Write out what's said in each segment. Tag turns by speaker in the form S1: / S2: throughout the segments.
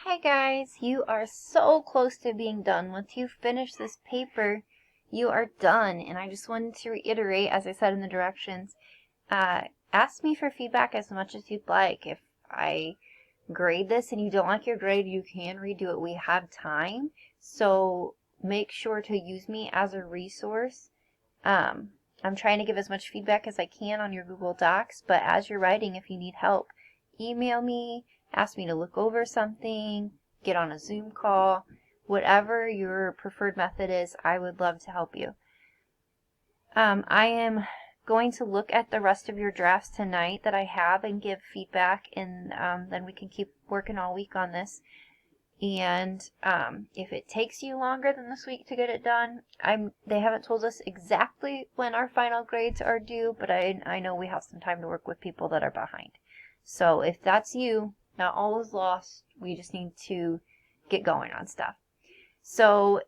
S1: Hi guys, you are so close to being done. Once you finish this paper, you are done. And I just wanted to reiterate, as I said in the directions, ask me for feedback as much as you'd like. If I grade this and you don't like your grade, you can redo it. We have time, so make sure to use me as a resource. I'm trying to give as much feedback as I can on your Google Docs, but as you're writing, if you need help, email me, ask me to look over something, get on a Zoom call, whatever your preferred method is, I would love to help you. I am going to look at the rest of your drafts tonight that I have and give feedback, and then we can keep working all week on this. And if it takes you longer than this week to get it done, they haven't told us exactly when our final grades are due, but I know we have some time to work with people that are behind. So if that's you, not all is lost. We just need to get going on stuff. So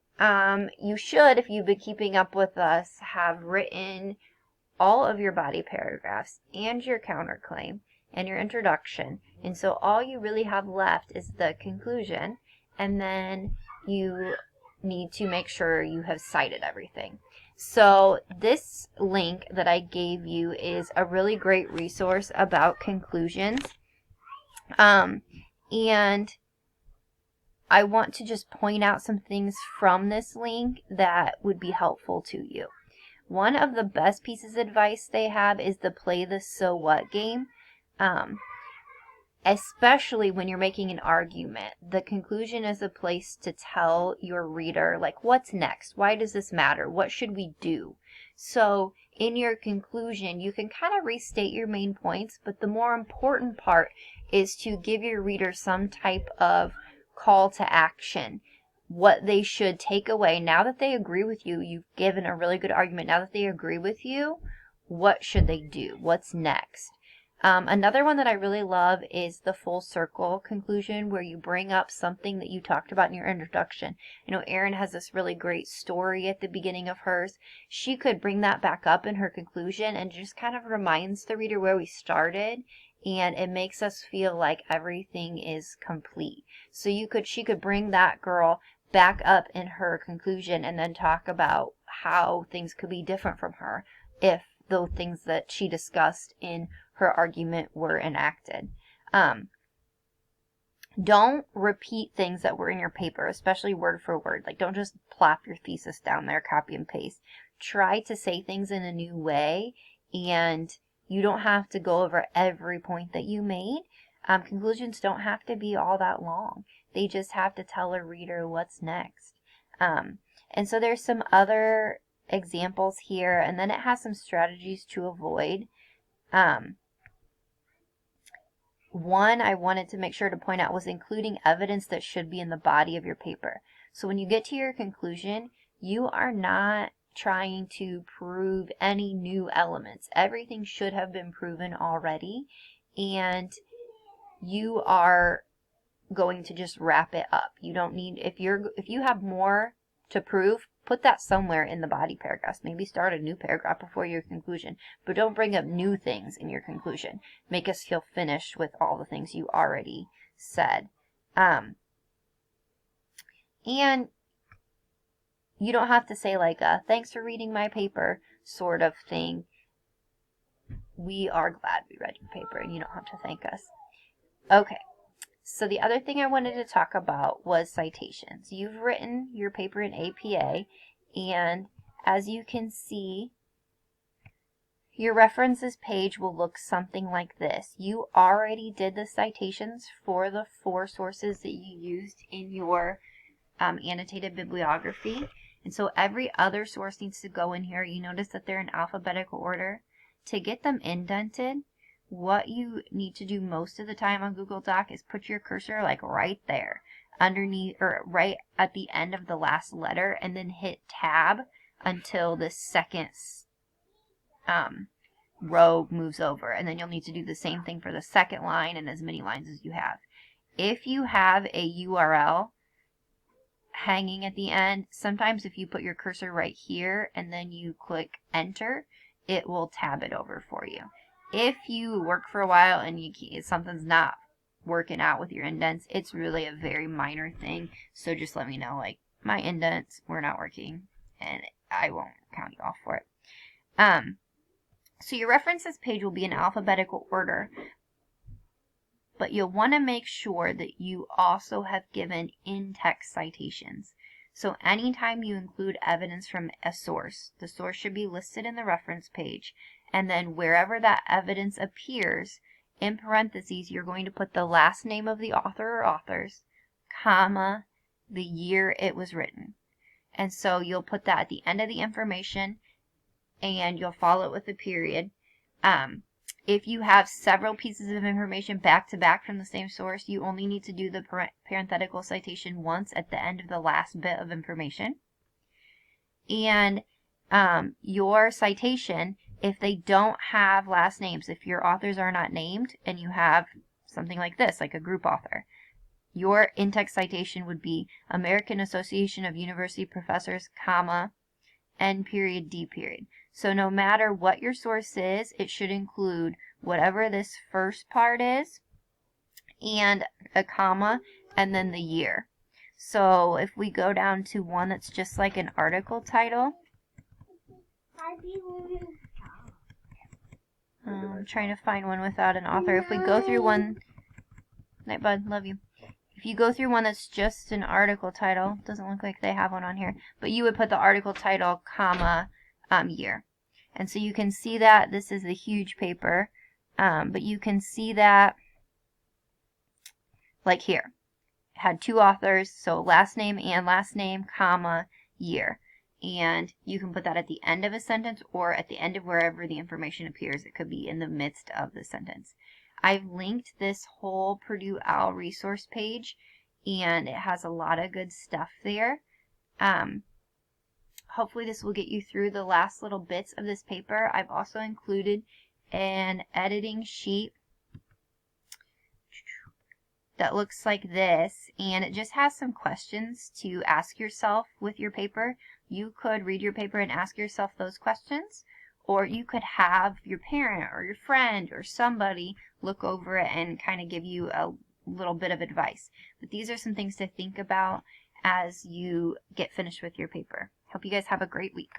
S1: you should, if you've been keeping up with us, have written all of your body paragraphs and your counterclaim and your introduction. And so all you really have left is the conclusion, and then you need to make sure you have cited everything. So this link that I gave you is a really great resource about conclusions. And I want to just point out some things from this link that would be helpful to you. One of the best pieces of advice they have is the play the so what game. Especially when you're making an argument. The conclusion is a place to tell your reader, like, what's next? Why does this matter? What should we do? So in your conclusion, you can kind of restate your main points, but the more important part is to give your reader some type of call to action. What they should take away. Now that they agree with you, you've given a really good argument. Now that they agree with you, what should they do? What's next? Another one that I really love is the full circle conclusion, where you bring up something that you talked about in your introduction. I know Erin has this really great story at the beginning of hers. She could bring that back up in her conclusion and just kind of reminds the reader where we started, and it makes us feel like everything is complete. So she could bring that girl back up in her conclusion and then talk about how things could be different from her if the things that she discussed in her argument were enacted. Don't repeat things that were in your paper, especially word for word. Like, don't just plop your thesis down there, copy and paste. Try to say things in a new way, and you don't have to go over every point that you made. Conclusions don't have to be all that long. They just have to tell a reader what's next. And so there's some other examples here, and then it has some strategies to avoid. One I wanted to make sure to point out was including evidence that should be in the body of your paper. So when you get to your conclusion, you are not trying to prove any new elements. Everything should have been proven already, and you are going to just wrap it up. You don't need, if you have more to prove, put that somewhere in the body paragraphs. Maybe start a new paragraph before your conclusion, but don't bring up new things in your conclusion. Make us feel finished with all the things you already said. And you don't have to say like a thanks for reading my paper sort of thing. We are glad we read your paper, and you don't have to thank us. Okay. So the other thing I wanted to talk about was citations. You've written your paper in APA, and as you can see, your references page will look something like this. You already did the citations for the 4 sources that you used in your annotated bibliography, and so every other source needs to go in here. You notice that they're in alphabetical order. To get them indented, what you need to do most of the time on Google Doc is put your cursor like right there underneath, or right at the end of the last letter, and then hit tab until the second row moves over, and then you'll need to do the same thing for the second line and as many lines as you have. If you have a URL hanging at the end, sometimes if you put your cursor right here and then you click enter, it will tab it over for you. If you work for a while and something's not working out with your indents. It's really a very minor thing, so just let me know, like, my indents were not working, and I won't count you off for it. So your references page will be in alphabetical order, but you'll want to make sure that you also have given in-text citations. So anytime you include evidence from a source, the source should be listed in the reference page, and then wherever that evidence appears, in parentheses, you're going to put the last name of the author or authors, comma, the year it was written. And so you'll put that at the end of the information, and you'll follow it with a period. If you have several pieces of information back to back from the same source, you only need to do the parenthetical citation once at the end of the last bit of information. And your citation, if they don't have last names, if your authors are not named and you have something like this, like a group author, your in-text citation would be American Association of University Professors, comma, N period, D period. So no matter what your source is, it should include whatever this first part is and a comma and then the year. So if we go down to one that's just like an article title, I'm trying to find one without an author. If we go through one, night bud, love you. If you go through one that's just an article title, doesn't look like they have one on here, but you would put the article title, comma, year. And so you can see that this is the huge paper, but you can see that like here. It had two authors, so last name and last name, comma, year. And you can put that at the end of a sentence or at the end of wherever the information appears. It could be in the midst of the sentence. I've linked this whole Purdue OWL resource page, and it has a lot of good stuff there. Hopefully this will get you through the last little bits of this paper. I've also included an editing sheet that looks like this, and it just has some questions to ask yourself with your paper. You could read your paper and ask yourself those questions, or you could have your parent or your friend or somebody look over it and kind of give you a little bit of advice. But these are some things to think about as you get finished with your paper. Hope you guys have a great week.